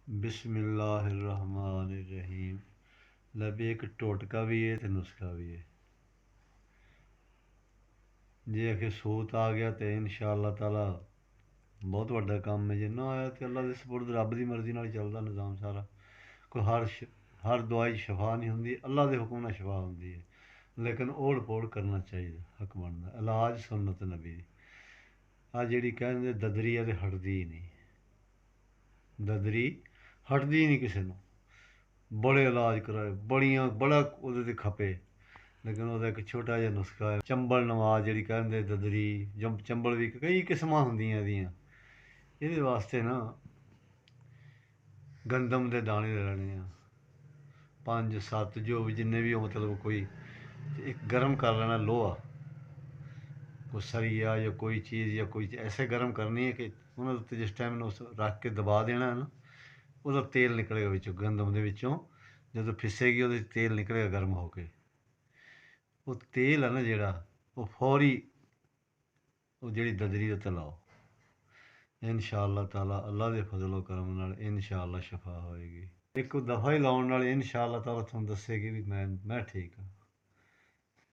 बिस्मिल्लाहिर्रहमानिर्रहीम। भी एक टोटका भी है तो नुस्खा भी है। जे आखिर सूत आ गया तो इंशाअल्लाह ताला बहुत वड्डा काम है। जे ना आया तो अल्लाह के सपुर्द रब की मर्जी नाल चलदा निज़ाम सारा। कोई हर दवाई शफा नहीं होंदी, अल्लाह के हुक्म नाल शफा होंदी है। लेकिन ओढ़ पोढ़ करना चाहिए, हक बनदा इलाज सुन्नत नबी दी। आ जिहड़ी कहंदे ददरी है तो हटदी ही नहीं, ददरी हटदी ही नहीं किसी नूं। बड़े इलाज कराए, बड़ा ਉਹਦੇ ਤੇ खपे, लेकिन ਉਹਦਾ एक छोटा जिहा नुस्खा है। चंबल नवाज जिहड़ी कहंदे ददरी चंबल भी कई किस्मां ਹੁੰਦੀਆਂ ਇਹਦੀਆਂ। ਇਹਦੇ ਵਾਸਤੇ ना गंदम के दाने लेने आ 5-7 जो भी जिन्ने भी हो, मतलब कोई एक गर्म कर लेना लोहा, कोई सरिया या कोई चीज़ या कोई ऐसे गर्म करनी है कि उन्होंने उत्ते जिस टाइम उस रख के दबा देना है ना, ਉਹਦਾ तेल निकलेगा विचों गंदम ਦੇ ਵਿੱਚੋਂ। ਜਦੋਂ ਫਿਸੇਗੀ ਉਹਦੇ तेल निकलेगा गर्म होके। वो तेल है ना ਜਿਹੜਾ वो फौरी वो ਜਿਹੜੀ ददरी ਦੇ ਲਾਓ। इंशाअल्लाह ताला अल्लाह के फजलो करम नाल इंशाअल्लाह शफा होएगी। एक दफ़ा ही लाउण नाल इंशाअल्लाह ताला तुहानूं दस्सेगी भी मैं ठीक हाँ।